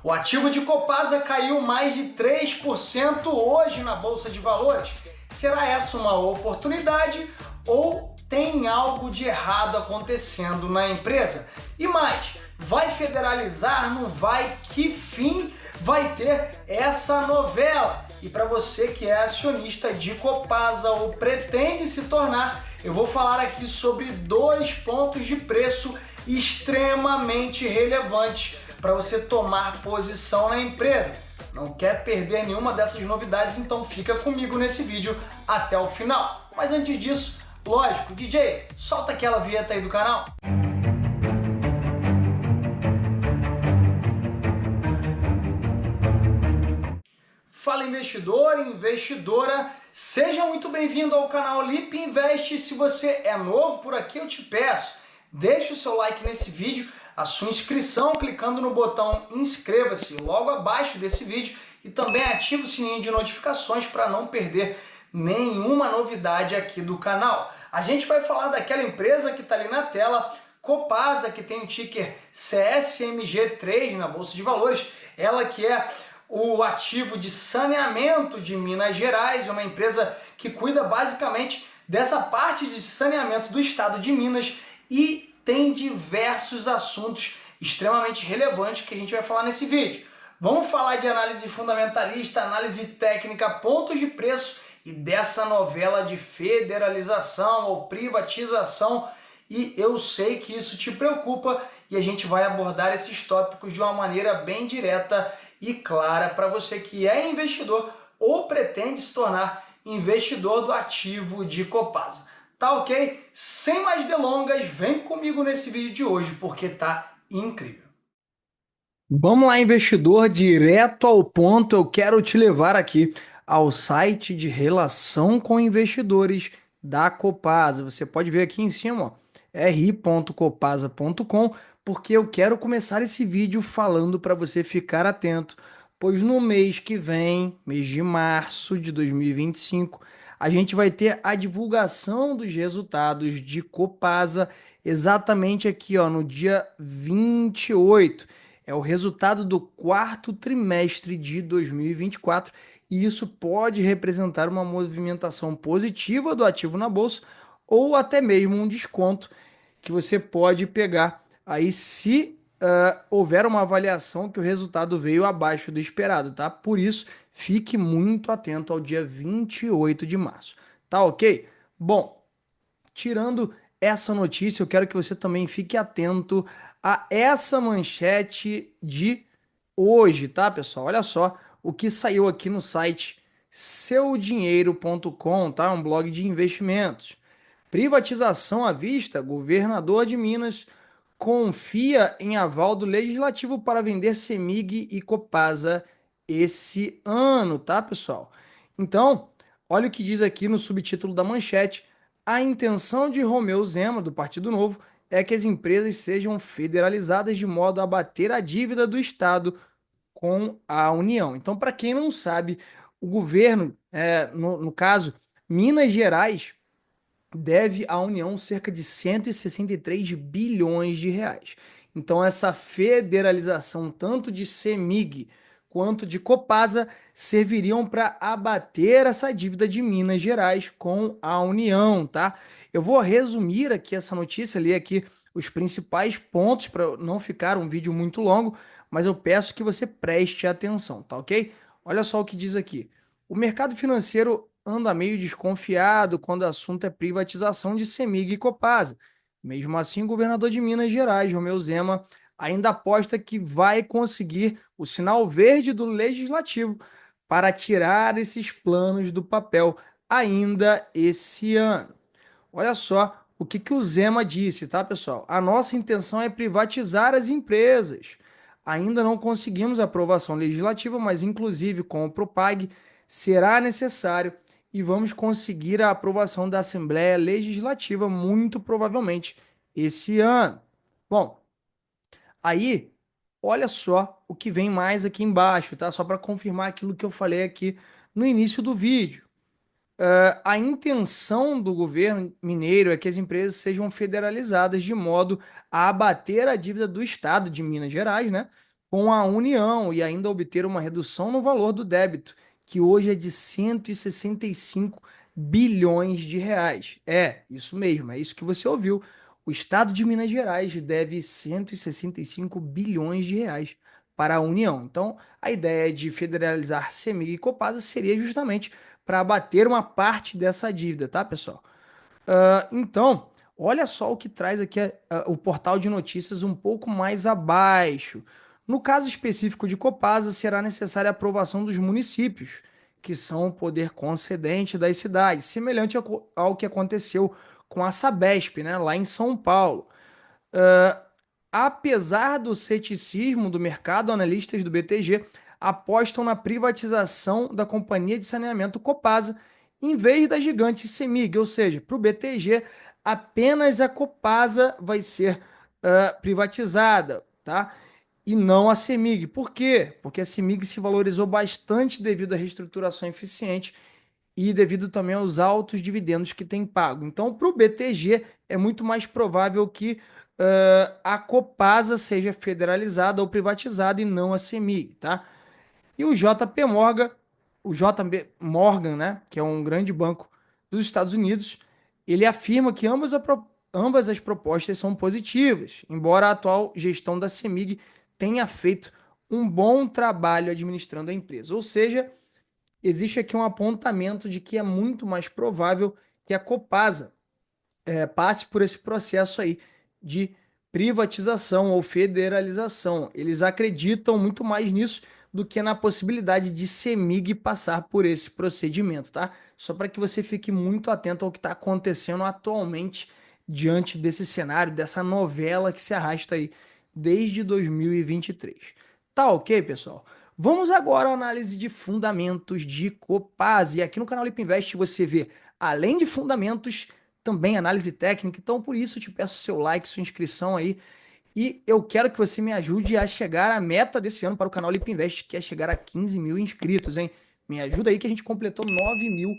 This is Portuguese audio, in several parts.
O ativo de Copasa caiu mais de 3% hoje na Bolsa de Valores. Será essa uma oportunidade ou tem algo de errado acontecendo na empresa? E mais, vai federalizar, não vai? Que fim vai ter essa novela? E para você que é acionista de Copasa ou pretende se tornar, eu vou falar aqui sobre 2 pontos de preço extremamente relevantes para você tomar posição na empresa. Não quer perder nenhuma dessas novidades, então fica comigo nesse vídeo até o final. Mas antes disso, lógico, DJ, solta aquela vinheta aí do canal. Fala investidor e investidora, seja muito bem-vindo ao canal Lip Invest. Se você é novo por aqui, eu te peço, deixe o seu like nesse vídeo, a sua inscrição clicando no botão inscreva-se logo abaixo desse vídeo e também ative o sininho de notificações para não perder nenhuma novidade aqui do canal. A gente vai falar daquela empresa que está ali na tela, Copasa, que tem o ticker CSMG3 na Bolsa de Valores, ela que é o ativo de saneamento de Minas Gerais, é uma empresa que cuida basicamente dessa parte de saneamento do estado de Minas e tem diversos assuntos extremamente relevantes que a gente vai falar nesse vídeo. Vamos falar de análise fundamentalista, análise técnica, pontos de preço e dessa novela de federalização ou privatização. E eu sei que isso te preocupa e a gente vai abordar esses tópicos de uma maneira bem direta e clara para você que é investidor ou pretende se tornar investidor do ativo de Copasa. Tá ok? Sem mais delongas, vem comigo nesse vídeo de hoje porque tá incrível. Vamos lá, investidor, direto ao ponto. Eu quero te levar aqui ao site de relação com investidores da Copasa. Você pode ver aqui em cima, ó, ri.copasa.com, porque eu quero começar esse vídeo falando para você ficar atento, pois no mês que vem, mês de março de 2025, a gente vai ter a divulgação dos resultados de Copasa exatamente aqui, ó, no dia 28. É o resultado do quarto trimestre de 2024 e isso pode representar uma movimentação positiva do ativo na bolsa ou até mesmo um desconto que você pode pegar aí se houver uma avaliação que o resultado veio abaixo do esperado, tá? Por isso, fique muito atento ao dia 28 de março, tá ok? Bom, tirando essa notícia, eu quero que você também fique atento a essa manchete de hoje, tá, pessoal? Olha só o que saiu aqui no site seudinheiro.com, tá? Um blog de investimentos. Privatização à vista, governador de Minas confia em aval do Legislativo para vender CEMIG e Copasa esse ano, tá, pessoal? Então, olha o que diz aqui no subtítulo da manchete. A intenção de Romeu Zema, do Partido Novo, é que as empresas sejam federalizadas de modo a abater a dívida do Estado com a União. Então, para quem não sabe, o governo, no caso, Minas Gerais, deve à União cerca de 163 bilhões de reais. Então, essa federalização, tanto de CEMIG quanto de Copasa, serviriam para abater essa dívida de Minas Gerais com a União, tá? Eu vou resumir aqui essa notícia, ler aqui os principais pontos para não ficar um vídeo muito longo, mas eu peço que você preste atenção, tá ok? Olha só o que diz aqui. O mercado financeiro anda meio desconfiado quando o assunto é privatização de CEMIG e Copasa. Mesmo assim, o governador de Minas Gerais, Romeu Zema, ainda aposta que vai conseguir o sinal verde do Legislativo para tirar esses planos do papel ainda esse ano. Olha só o que o Zema disse, tá, pessoal? A nossa intenção é privatizar as empresas. Ainda não conseguimos aprovação legislativa, mas inclusive com o Propag será necessário e vamos conseguir a aprovação da Assembleia Legislativa muito provavelmente esse ano. Bom, aí olha só o que vem mais aqui embaixo, tá? Só para confirmar aquilo que eu falei aqui no início do vídeo. A intenção do governo mineiro é que as empresas sejam federalizadas de modo a abater a dívida do Estado de Minas Gerais, né? com a União e ainda obter uma redução no valor do débito, que hoje é de 165 bilhões de reais. É, isso mesmo, é isso que você ouviu. O estado de Minas Gerais deve 165 bilhões de reais para a União. Então, a ideia de federalizar CEMIG e Copasa seria justamente para abater uma parte dessa dívida, tá, pessoal? Então, olha só o que traz aqui o portal de notícias um pouco mais abaixo. No caso específico de Copasa, será necessária a aprovação dos municípios, que são o poder concedente das cidades, semelhante ao que aconteceu com a Sabesp, né, lá em São Paulo. Uh, Apesar do ceticismo do mercado, analistas do BTG apostam na privatização da companhia de saneamento Copasa em vez da gigante Semig, ou seja, para o BTG apenas a Copasa vai ser privatizada, tá? E não a Semig. Por quê? Porque a Semig se valorizou bastante devido à reestruturação eficiente e devido também aos altos dividendos que tem pago. Então, para o BTG, é muito mais provável que a Copasa seja federalizada ou privatizada e não a CEMIG, tá? E o JP Morgan, o JP Morgan, né, que é um grande banco dos Estados Unidos, ele afirma que ambas as propostas são positivas, embora a atual gestão da CEMIG tenha feito um bom trabalho administrando a empresa. Ou seja, existe aqui um apontamento de que é muito mais provável que a Copasa passe por esse processo aí de privatização ou federalização. Eles acreditam muito mais nisso do que na possibilidade de CEMIG passar por esse procedimento, tá? Só para que você fique muito atento ao que está acontecendo atualmente diante desse cenário, dessa novela que se arrasta aí desde 2023. Tá ok, pessoal? Vamos agora à análise de fundamentos de Copasa. E aqui no canal Lip Invest você vê, além de fundamentos, também análise técnica. Então, por isso, eu te peço seu like, sua inscrição aí. E eu quero que você me ajude a chegar à meta desse ano para o canal Lip Invest, que é chegar a 15 mil inscritos, hein? Me ajuda aí que a gente completou 9 mil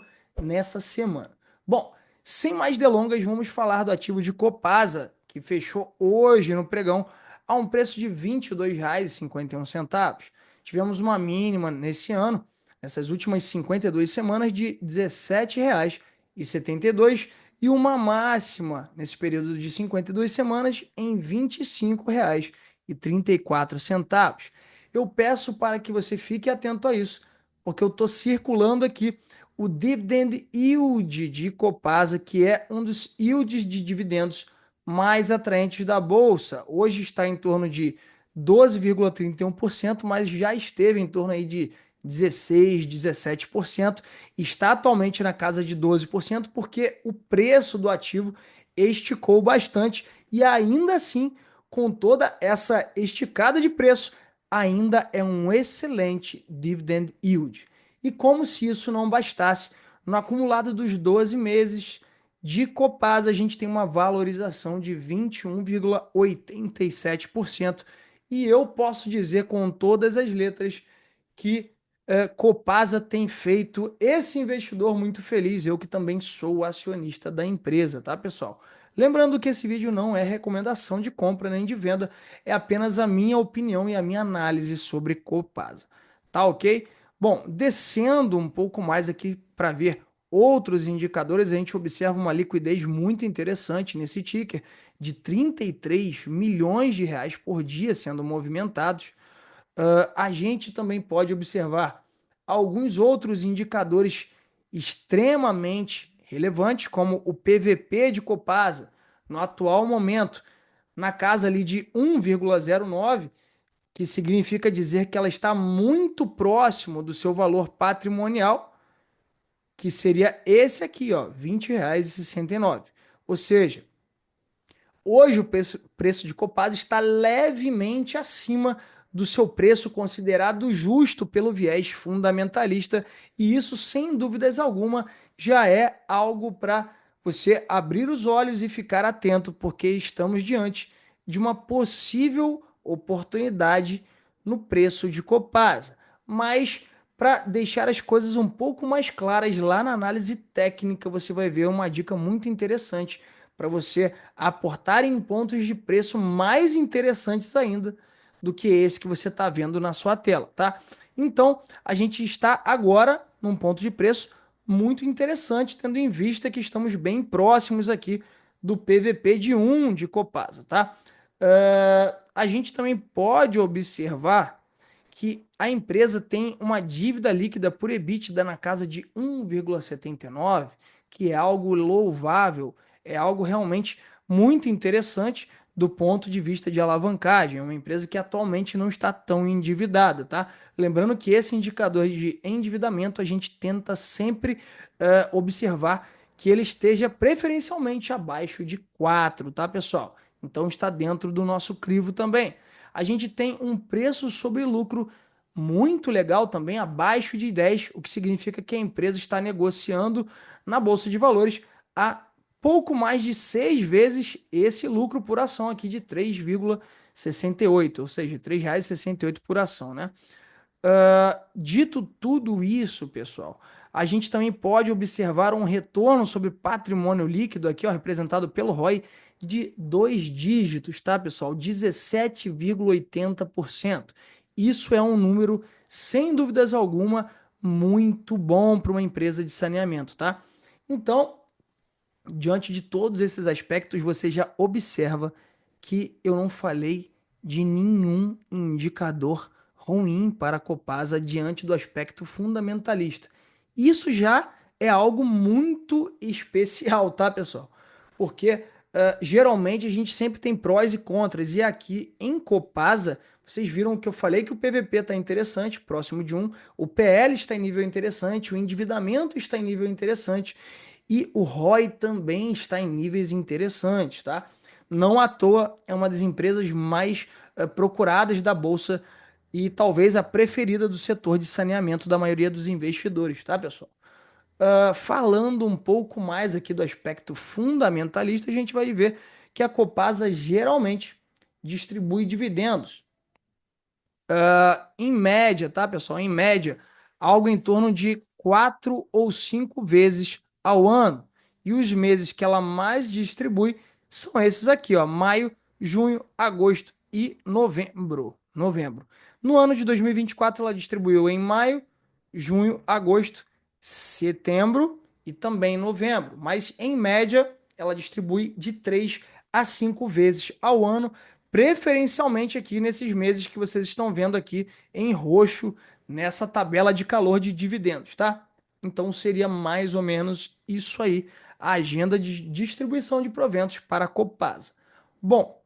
nessa semana. Bom, sem mais delongas, vamos falar do ativo de Copasa, que fechou hoje no pregão a um preço de R$ 22,51. Tivemos uma mínima nesse ano, nessas últimas 52 semanas, de R$ 17,72 e uma máxima nesse período de 52 semanas em R$ 25,34. Eu peço para que você fique atento a isso, porque eu estou circulando aqui o dividend yield de Copasa, que é um dos yields de dividendos mais atraentes da bolsa. Hoje está em torno de 12,31%, mas já esteve em torno aí de 16, 17%, está atualmente na casa de 12%, porque o preço do ativo esticou bastante e ainda assim, com toda essa esticada de preço, ainda é um excelente dividend yield. E como se isso não bastasse, no acumulado dos 12 meses de Copasa, a gente tem uma valorização de 21,87%. E eu posso dizer com todas as letras que Copasa tem feito esse investidor muito feliz, eu que também sou acionista da empresa, tá, pessoal? Lembrando que esse vídeo não é recomendação de compra nem de venda, é apenas a minha opinião e a minha análise sobre Copasa, tá ok? Bom, descendo um pouco mais aqui para ver outros indicadores, a gente observa uma liquidez muito interessante nesse ticker, de 33 milhões de reais por dia sendo movimentados. A gente também pode observar alguns outros indicadores extremamente relevantes, como o PVP de Copasa, no atual momento, na casa ali de 1,09, que significa dizer que ela está muito próximo do seu valor patrimonial, que seria esse aqui, ó, R$ 20,69. Ou seja, hoje o preço de Copasa está levemente acima do seu preço considerado justo pelo viés fundamentalista, e isso, sem dúvidas alguma, já é algo para você abrir os olhos e ficar atento, porque estamos diante de uma possível oportunidade no preço de Copasa. Mas para deixar as coisas um pouco mais claras, lá na análise técnica você vai ver uma dica muito interessante para você aportar em pontos de preço mais interessantes ainda do que esse que você está vendo na sua tela, tá? Então, a gente está agora num ponto de preço muito interessante, tendo em vista que estamos bem próximos aqui do PVP de 1 de Copasa, tá? A gente também pode observar que a empresa tem uma dívida líquida por EBITDA na casa de 1,79, que é algo louvável, é algo realmente muito interessante do ponto de vista de alavancagem. É uma empresa que atualmente não está tão endividada, tá? Lembrando que esse indicador de endividamento a gente tenta sempre observar que ele esteja preferencialmente abaixo de 4, tá, pessoal? Então está dentro do nosso crivo também. A gente tem um preço sobre lucro muito legal também, abaixo de 10, o que significa que a empresa está negociando na Bolsa de Valores a pouco mais de 6 vezes esse lucro por ação aqui de 3,68, ou seja, R$ 3,68 por ação, né? Dito tudo isso, pessoal, a gente também pode observar um retorno sobre patrimônio líquido aqui, ó, representado pelo ROI, de 2 dígitos, tá, pessoal? 17,80%. Isso é um número, sem dúvidas alguma, muito bom para uma empresa de saneamento, tá? Então, diante de todos esses aspectos, você já observa que eu não falei de nenhum indicador ruim para a Copasa diante do aspecto fundamentalista. Isso já é algo muito especial, tá, pessoal? Porque geralmente a gente sempre tem prós e contras, e aqui em Copasa, vocês viram que eu falei que o PVP está interessante, próximo de 1, o PL está em nível interessante, o endividamento está em nível interessante, e o ROI também está em níveis interessantes, tá? Não à toa é uma das empresas mais procuradas da bolsa e talvez a preferida do setor de saneamento da maioria dos investidores, tá, pessoal? Falando um pouco mais aqui do aspecto fundamentalista, a gente vai ver que a Copasa geralmente distribui dividendos em média, tá, pessoal? Em média, algo em torno de 4 ou 5 vezes ao ano. E os meses que ela mais distribui são esses aqui, ó, maio, junho, agosto e novembro. Novembro. No ano de 2024, ela distribuiu em maio, junho, agosto, setembro e também novembro. Mas em média, ela distribui de 3 a 5 vezes ao ano, preferencialmente aqui nesses meses que vocês estão vendo aqui em roxo nessa tabela de calor de dividendos, tá? Então seria mais ou menos isso aí, a agenda de distribuição de proventos para a Copasa. Bom,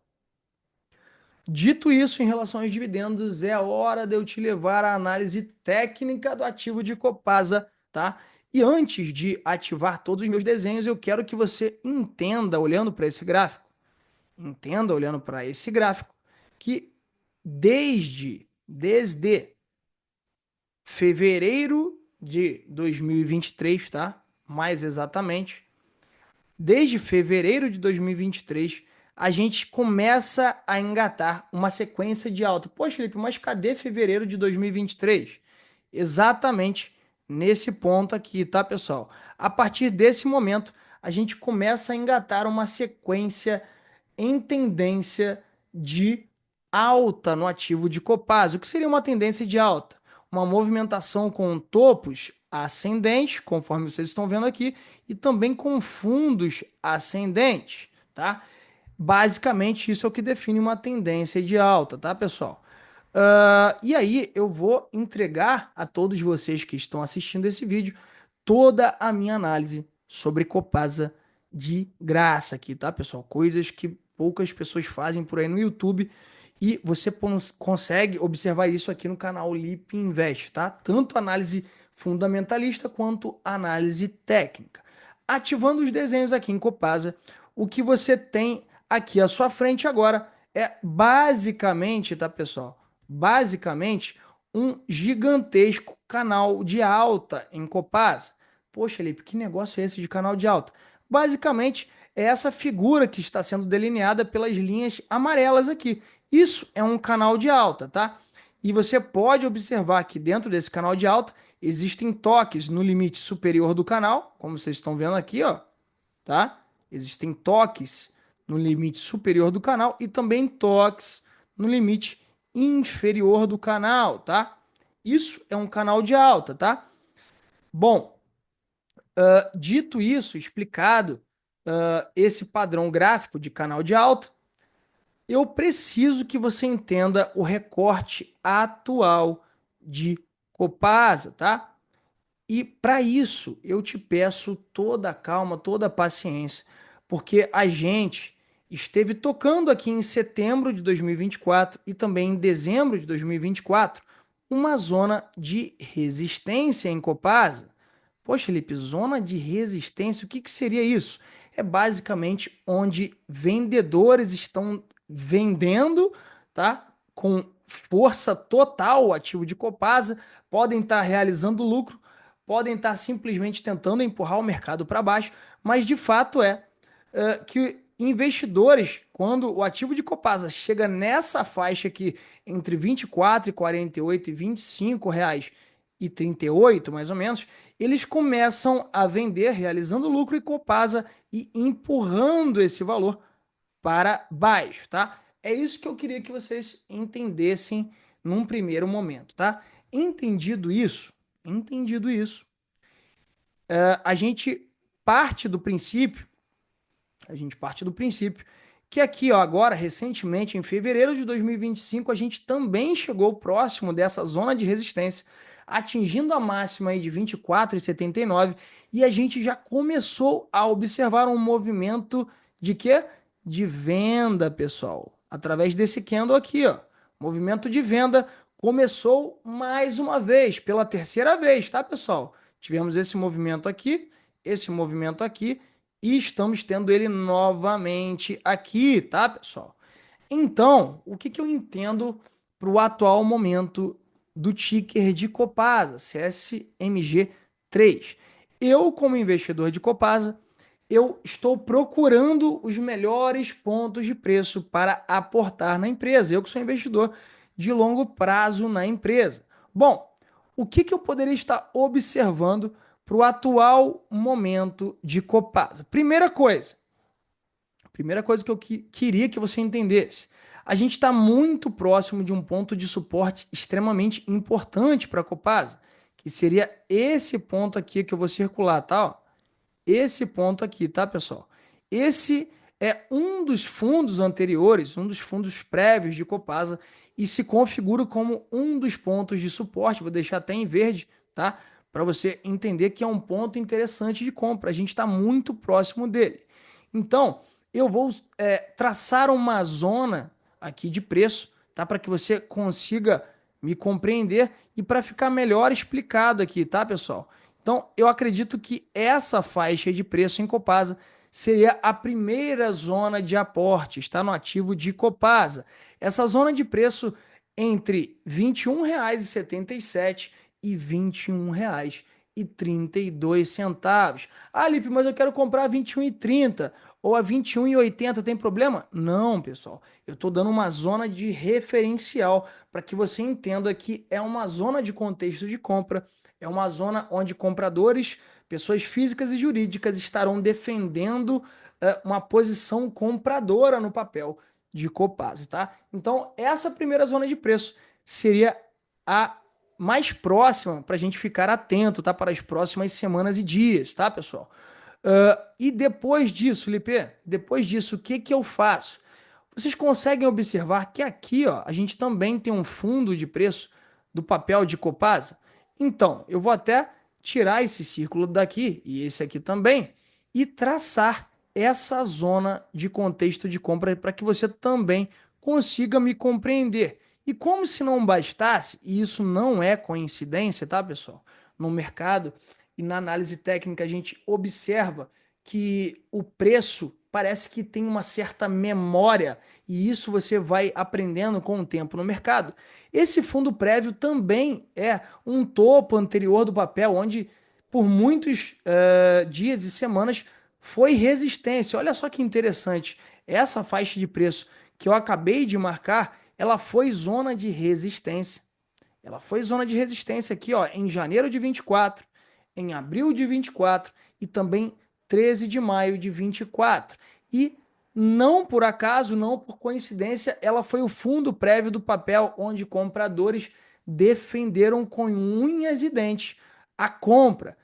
dito isso em relação aos dividendos, é hora de eu te levar à análise técnica do ativo de Copasa, tá? E antes de ativar todos os meus desenhos, eu quero que você entenda, olhando para esse gráfico, que desde fevereiro de 2023, tá? Mais exatamente, desde fevereiro de 2023, a gente começa a engatar uma sequência de alta. Poxa, Felipe, mas cadê fevereiro de 2023? Exatamente nesse ponto aqui, tá, pessoal? A partir desse momento, a gente começa a engatar uma sequência em tendência de alta no ativo de Copasa. O que seria uma tendência de alta? Uma movimentação com topos ascendentes, conforme vocês estão vendo aqui, e também com fundos ascendentes, tá? Basicamente, isso é o que define uma tendência de alta, tá, pessoal? E aí, eu vou entregar a todos vocês que estão assistindo esse vídeo toda a minha análise sobre Copasa de graça aqui, tá, pessoal? Coisas que poucas pessoas fazem por aí no YouTube e você consegue observar isso aqui no canal Lip Invest, tá? Tanto análise fundamentalista quanto análise técnica. Ativando os desenhos aqui em Copasa, o que você tem aqui à sua frente agora é basicamente, tá, pessoal? Basicamente um gigantesco canal de alta em Copasa. Poxa, Felipe, que negócio é esse de canal de alta? Basicamente, é essa figura que está sendo delineada pelas linhas amarelas aqui. Isso é um canal de alta, tá? E você pode observar que dentro desse canal de alta existem toques no limite superior do canal, como vocês estão vendo aqui, ó, tá? Existem toques no limite superior do canal e também toques no limite inferior do canal, tá? Isso é um canal de alta, tá? Bom, dito isso, explicado esse padrão gráfico de canal de alta, eu preciso que você entenda o recorte atual de Copasa, tá? E para isso, eu te peço toda a calma, toda a paciência, porque a gente esteve tocando aqui em setembro de 2024 e também em dezembro de 2024 uma zona de resistência em Copasa. Poxa, Felipe, zona de resistência, o que que seria isso? É basicamente onde vendedores estão vendendo, tá? Com força total o ativo de Copasa, podem estar realizando lucro, podem estar simplesmente tentando empurrar o mercado para baixo, mas de fato que investidores, quando o ativo de Copasa chega nessa faixa aqui entre 24 e 48 e 25 reais e 38, mais ou menos, eles começam a vender, realizando lucro e Copasa e empurrando esse valor para baixo, tá? É isso que eu queria que vocês entendessem num primeiro momento, tá? Entendido isso, a gente parte do princípio, a gente parte do princípio que aqui, ó, agora, recentemente, em fevereiro de 2025, a gente também chegou próximo dessa zona de resistência, atingindo a máxima aí de 24,79, e a gente já começou a observar um movimento de quê? De venda, pessoal, através desse candle aqui, ó. Movimento de venda começou mais uma vez, pela terceira vez, tá, pessoal? Tivemos esse movimento aqui, e estamos tendo ele novamente aqui, tá, pessoal? Então, o que que eu entendo para o atual momento do ticker de Copasa, CSMG3? Eu, como investidor de Copasa, eu estou procurando os melhores pontos de preço para aportar na empresa. Eu que sou investidor de longo prazo na empresa. Bom, o que que eu poderia estar observando para o atual momento de Copasa? Primeira coisa que eu queria que você entendesse. A gente está muito próximo de um ponto de suporte extremamente importante para a Copasa, que seria esse ponto aqui que eu vou circular, tá? Ó, esse ponto aqui, tá, pessoal? Esse é um dos fundos anteriores, um dos fundos prévios de Copasa e se configura como um dos pontos de suporte. Vou deixar até em verde, tá? Para você entender que é um ponto interessante de compra. A gente está muito próximo dele. Então, eu vou traçar uma zona aqui de preço, tá? Para que você consiga me compreender e para ficar melhor explicado aqui, tá, pessoal? Então, eu acredito que essa faixa de preço em Copasa seria a primeira zona de aporte, está no ativo de Copasa. Essa zona de preço entre R$ 21,77 e R$ 21,32. Ah, Lipe, mas eu quero comprar a 21,30 ou a 21,80, tem problema? Não, pessoal. Eu estou dando uma zona de referencial para que você entenda que é uma zona de contexto de compra, é uma zona onde compradores, pessoas físicas e jurídicas estarão defendendo uma posição compradora no papel de Copasa, tá? Então, essa primeira zona de preço seria a mais próxima para a gente ficar atento, tá? Para as próximas semanas e dias, tá, pessoal? E depois disso, Lipe, depois disso, o que que eu faço? Vocês conseguem observar que aqui, ó, a gente também tem um fundo de preço do papel de Copasa? Então, eu vou até tirar esse círculo daqui e esse aqui também e traçar essa zona de contexto de compra para que você também consiga me compreender. E como se não bastasse, e isso não é coincidência, tá, pessoal? No mercado e na análise técnica a gente observa que o preço parece que tem uma certa memória e isso você vai aprendendo com o tempo no mercado. Esse fundo prévio também é um topo anterior do papel, onde por muitos dias e semanas foi resistência. Olha só que interessante. Essa faixa de preço que eu acabei de marcar, ela foi zona de resistência. Ela foi zona de resistência aqui, ó, em janeiro de 24, em abril de 24 e também 13 de maio de 24. E Não por acaso, não por coincidência, ela foi o fundo prévio do papel onde compradores defenderam com unhas e dentes a compra.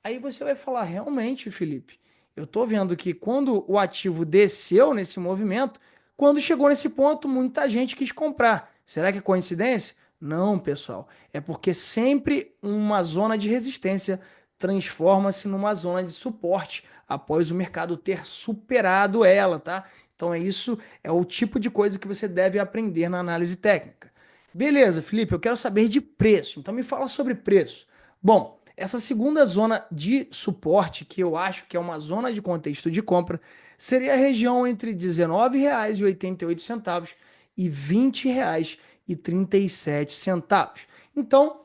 Aí você vai falar, realmente, Felipe, eu estou vendo que quando o ativo desceu nesse movimento, quando chegou nesse ponto, muita gente quis comprar. Será que é coincidência? Não, pessoal. É porque sempre uma zona de resistência transforma-se numa zona de suporte após o mercado ter superado ela, tá? Então é isso, é o tipo de coisa que você deve aprender na análise técnica. Beleza, Felipe, eu quero saber de preço. Então me fala sobre preço. Bom, essa segunda zona de suporte, que eu acho que é uma zona de contexto de compra, seria a região entre R$ 19,88 e R$ 20,37. Então,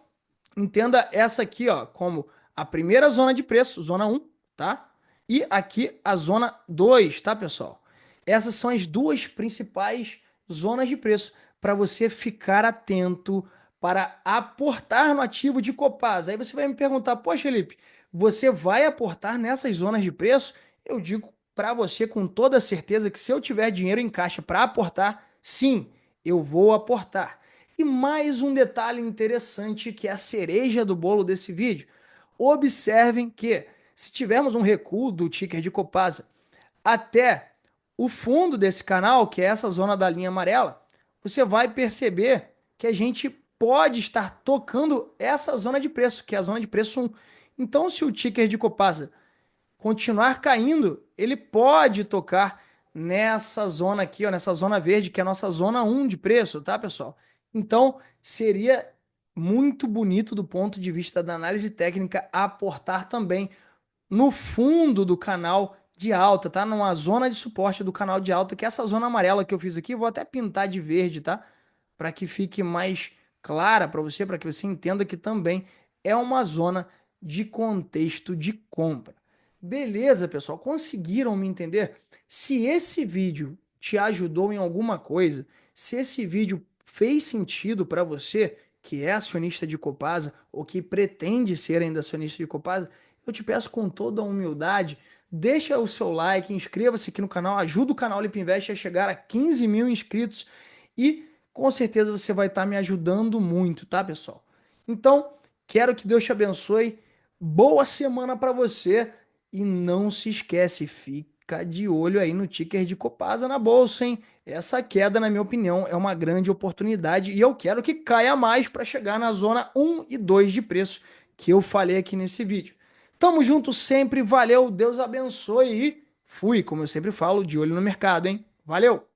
entenda essa aqui, ó, como a primeira zona de preço, zona um, tá? E aqui a zona 2, tá, pessoal? Essas são as duas principais zonas de preço para você ficar atento para aportar no ativo de Copasa. Aí você vai me perguntar, poxa, Felipe, você vai aportar nessas zonas de preço? Eu digo para você com toda certeza que se eu tiver dinheiro em caixa para aportar, sim, eu vou aportar. E mais um detalhe interessante que é a cereja do bolo desse vídeo. Observem que se tivermos um recuo do ticker de Copasa até o fundo desse canal, que é essa zona da linha amarela, você vai perceber que a gente pode estar tocando essa zona de preço, que é a zona de preço 1. Então, se o ticker de Copasa continuar caindo, ele pode tocar nessa zona aqui, ó, nessa zona verde, que é a nossa zona 1 de preço, tá, pessoal? Então, seria muito bonito do ponto de vista da análise técnica aportar também no fundo do canal de alta, tá? Numa zona de suporte do canal de alta, que é essa zona amarela que eu fiz aqui, vou até pintar de verde, tá? Para que fique mais clara para que você entenda que também é uma zona de contexto de compra. Beleza, pessoal? Conseguiram me entender? Se esse vídeo te ajudou em alguma coisa, se esse vídeo fez sentido para você, que é acionista de Copasa ou que pretende ser ainda acionista de Copasa, eu te peço com toda a humildade, deixa o seu like, inscreva-se aqui no canal, ajuda o canal Lip Invest a chegar a 15 mil inscritos e com certeza você vai estar me ajudando muito, tá, pessoal? Então, quero que Deus te abençoe, boa semana para você e não se esquece, fica de olho aí no ticker de Copasa na bolsa, hein? Essa queda, na minha opinião, é uma grande oportunidade e eu quero que caia mais para chegar na zona 1 e 2 de preço que eu falei aqui nesse vídeo. Tamo junto sempre, valeu, Deus abençoe e fui, como eu sempre falo, de olho no mercado, hein? Valeu!